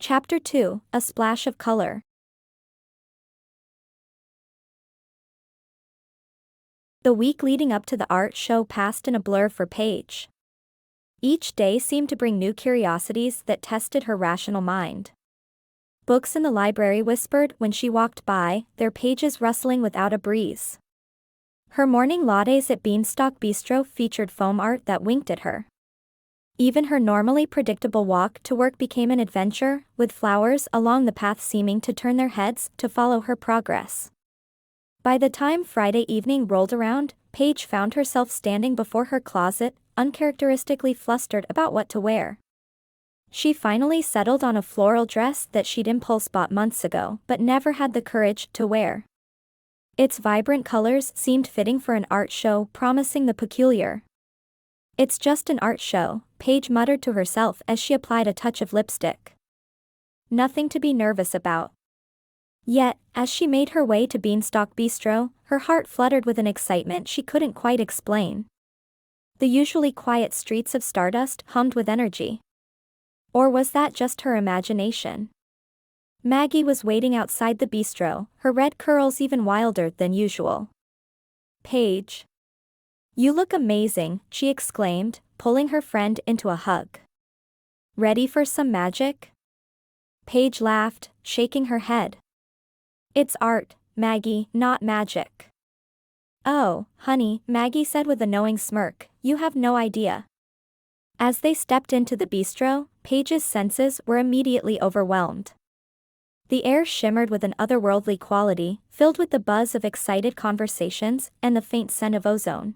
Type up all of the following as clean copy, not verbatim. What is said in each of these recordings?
Chapter 2, A Splash of Color. The week leading up to the art show passed in a blur for Paige. Each day seemed to bring new curiosities that tested her rational mind. Books in the library whispered when she walked by, their pages rustling without a breeze. Her morning lattes at Beanstalk Bistro featured foam art that winked at her. Even her normally predictable walk to work became an adventure, with flowers along the path seeming to turn their heads to follow her progress. By the time Friday evening rolled around, Paige found herself standing before her closet, uncharacteristically flustered about what to wear. She finally settled on a floral dress that she'd impulse bought months ago but never had the courage to wear. Its vibrant colors seemed fitting for an art show, promising the peculiar. "It's just an art show," Paige muttered to herself as she applied a touch of lipstick. "Nothing to be nervous about." Yet, as she made her way to Beanstalk Bistro, her heart fluttered with an excitement she couldn't quite explain. The usually quiet streets of Stardust hummed with energy. Or was that just her imagination? Maggie was waiting outside the bistro, her red curls even wilder than usual. "Paige. You look amazing," she exclaimed, pulling her friend into a hug. "Ready for some magic?" Paige laughed, shaking her head. "It's art, Maggie, not magic." "Oh, honey," Maggie said with a knowing smirk, "you have no idea." As they stepped into the bistro, Paige's senses were immediately overwhelmed. The air shimmered with an otherworldly quality, filled with the buzz of excited conversations and the faint scent of ozone.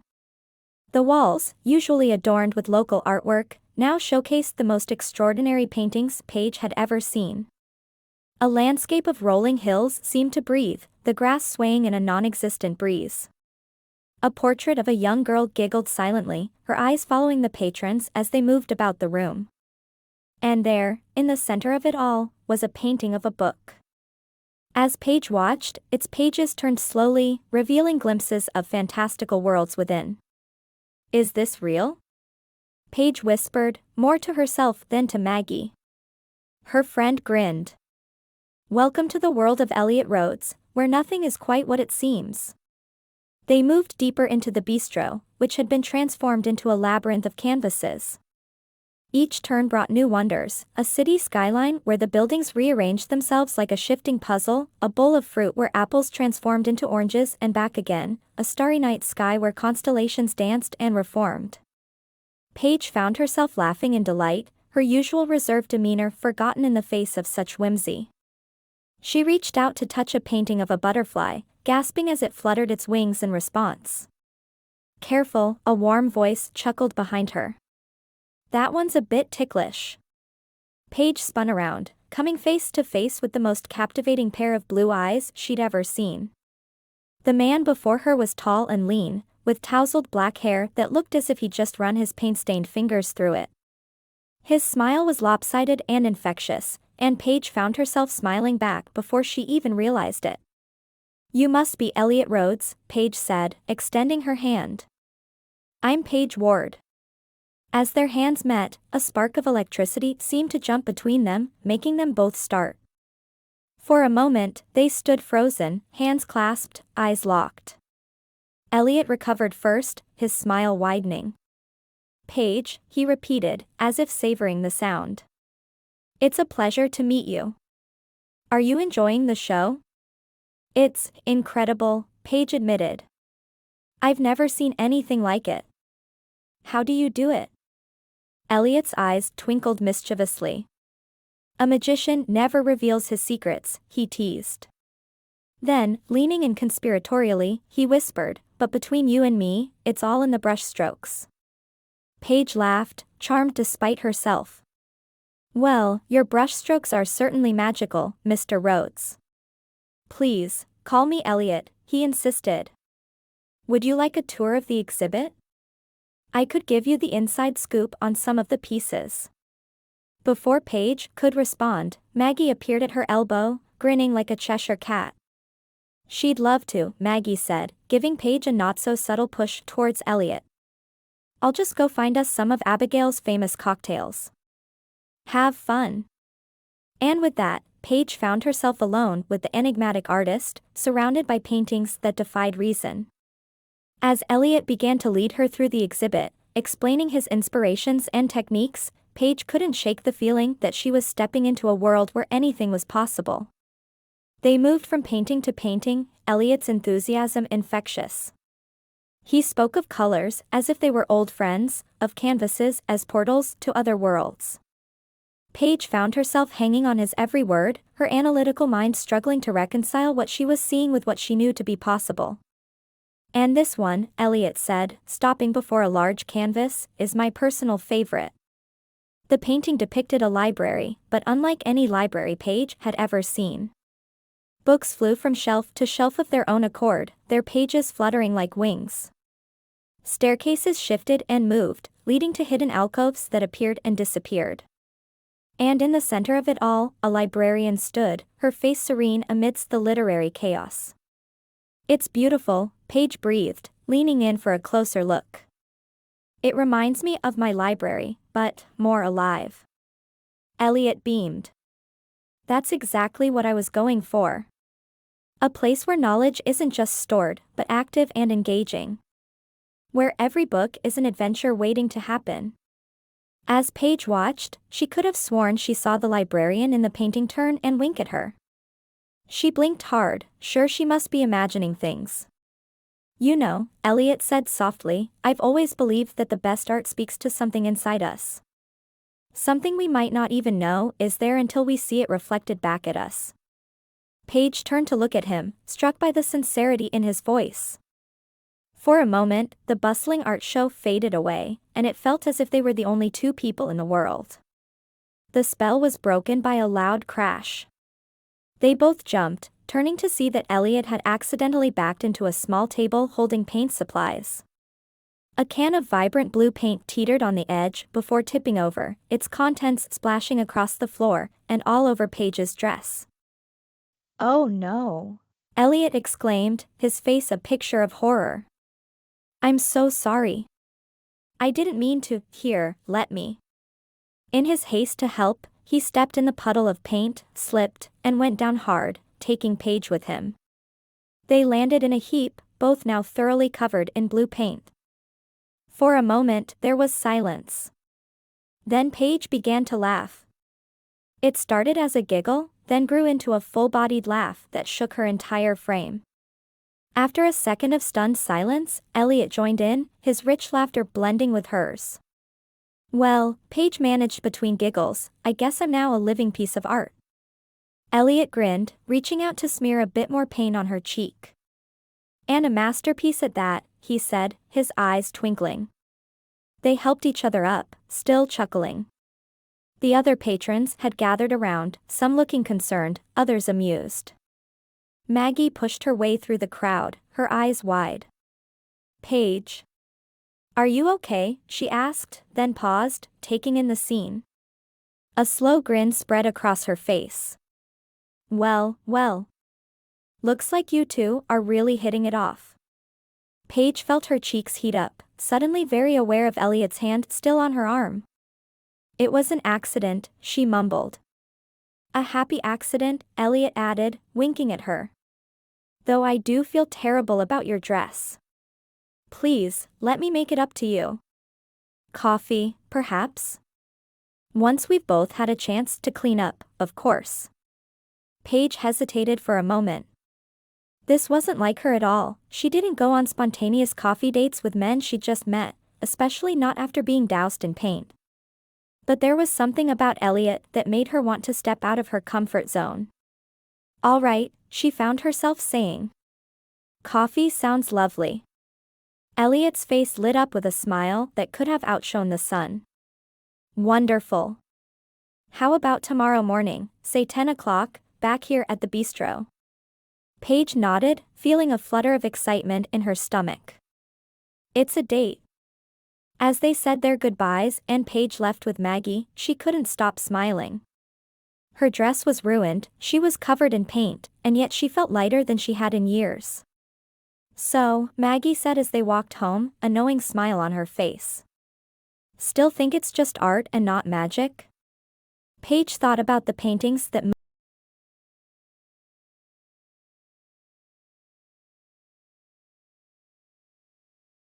The walls, usually adorned with local artwork, now showcased the most extraordinary paintings Paige had ever seen. A landscape of rolling hills seemed to breathe, the grass swaying in a non-existent breeze. A portrait of a young girl giggled silently, her eyes following the patrons as they moved about the room. And there, in the center of it all, was a painting of a book. As Paige watched, its pages turned slowly, revealing glimpses of fantastical worlds within. "Is this real?" Paige whispered, more to herself than to Maggie. Her friend grinned. "Welcome to the world of Elliot Rhodes, where nothing is quite what it seems." They moved deeper into the bistro, which had been transformed into a labyrinth of canvases. Each turn brought new wonders, a city skyline where the buildings rearranged themselves like a shifting puzzle, a bowl of fruit where apples transformed into oranges and back again, a starry night sky where constellations danced and reformed. Paige found herself laughing in delight, her usual reserved demeanor forgotten in the face of such whimsy. She reached out to touch a painting of a butterfly, gasping as it fluttered its wings in response. "Careful," a warm voice chuckled behind her. "That one's a bit ticklish." Paige spun around, coming face to face with the most captivating pair of blue eyes she'd ever seen. The man before her was tall and lean, with tousled black hair that looked as if he'd just run his paint-stained fingers through it. His smile was lopsided and infectious, and Paige found herself smiling back before she even realized it. "You must be Elliot Rhodes," Paige said, extending her hand. "I'm Paige Ward." As their hands met, a spark of electricity seemed to jump between them, making them both start. For a moment, they stood frozen, hands clasped, eyes locked. Elliot recovered first, his smile widening. "Paige," he repeated, as if savoring the sound. "It's a pleasure to meet you. Are you enjoying the show?" "It's incredible," Paige admitted. "I've never seen anything like it." "How do you do it?" Elliot's eyes twinkled mischievously. "A magician never reveals his secrets," he teased. Then, leaning in conspiratorially, he whispered, "But between you and me, it's all in the brushstrokes." Paige laughed, charmed despite herself. "Well, your brushstrokes are certainly magical, Mr. Rhodes." "Please, call me Elliot," he insisted. "Would you like a tour of the exhibit? I could give you the inside scoop on some of the pieces." Before Paige could respond, Maggie appeared at her elbow, grinning like a Cheshire cat. "She'd love to," Maggie said, giving Paige a not-so-subtle push towards Elliot. "I'll just go find us some of Abigail's famous cocktails." "Have fun." And with that, Paige found herself alone with the enigmatic artist, surrounded by paintings that defied reason. As Elliot began to lead her through the exhibit, explaining his inspirations and techniques, Paige couldn't shake the feeling that she was stepping into a world where anything was possible. They moved from painting to painting, Elliot's enthusiasm infectious. He spoke of colors as if they were old friends, of canvases as portals to other worlds. Paige found herself hanging on his every word, her analytical mind struggling to reconcile what she was seeing with what she knew to be possible. And this one, Elliot said, stopping before a large canvas, is my personal favorite. The painting depicted a library, but unlike any library Paige had ever seen. Books flew from shelf to shelf of their own accord, their pages fluttering like wings. Staircases shifted and moved, leading to hidden alcoves that appeared and disappeared. And in the center of it all, a librarian stood, her face serene amidst the literary chaos. It's beautiful, Paige breathed, leaning in for a closer look. It reminds me of my library, but more alive. Elliot beamed. That's exactly what I was going for. A place where knowledge isn't just stored, but active and engaging. Where every book is an adventure waiting to happen. As Paige watched, she could have sworn she saw the librarian in the painting turn and wink at her. She blinked hard, sure she must be imagining things. You know, Elliot said softly, I've always believed that the best art speaks to something inside us. Something we might not even know is there until we see it reflected back at us. Paige turned to look at him, struck by the sincerity in his voice. For a moment, the bustling art show faded away, and it felt as if they were the only two people in the world. The spell was broken by a loud crash. They both jumped, turning to see that Elliot had accidentally backed into a small table holding paint supplies. A can of vibrant blue paint teetered on the edge before tipping over, its contents splashing across the floor and all over Paige's dress. Oh no! Elliot exclaimed, his face a picture of horror. I'm so sorry. I didn't mean to. Here, let me. In his haste to help, he stepped in the puddle of paint, slipped, and went down hard, taking Paige with him. They landed in a heap, both now thoroughly covered in blue paint. For a moment there was silence. Then Paige began to laugh. It started as a giggle, then grew into a full-bodied laugh that shook her entire frame. After a second of stunned silence, Elliot joined in, his rich laughter blending with hers. Well, Paige managed between giggles, I guess I'm now a living piece of art. Elliot grinned, reaching out to smear a bit more paint on her cheek. And a masterpiece at that, he said, his eyes twinkling. They helped each other up, still chuckling. The other patrons had gathered around, some looking concerned, others amused. Maggie pushed her way through the crowd, her eyes wide. Paige. Are you okay? She asked, then paused, taking in the scene. A slow grin spread across her face. Well. Looks like you two are really hitting it off. Paige felt her cheeks heat up, suddenly very aware of Elliot's hand still on her arm. It was an accident, she mumbled. A happy accident, Elliot added, winking at her. Though I do feel terrible about your dress. Please, let me make it up to you. Coffee, perhaps? Once we've both had a chance to clean up, of course. Paige hesitated for a moment. This wasn't like her at all, she didn't go on spontaneous coffee dates with men she'd just met, especially not after being doused in paint. But there was something about Elliot that made her want to step out of her comfort zone. All right, she found herself saying. Coffee sounds lovely. Elliot's face lit up with a smile that could have outshone the sun. Wonderful. How about tomorrow morning, say 10 o'clock, back here at the bistro? Paige nodded, feeling a flutter of excitement in her stomach. It's a date. As they said their goodbyes and Paige left with Maggie, she couldn't stop smiling. Her dress was ruined, she was covered in paint, and yet she felt lighter than she had in years. So, Maggie said as they walked home, a knowing smile on her face. Still think it's just art and not magic? Paige thought about the paintings that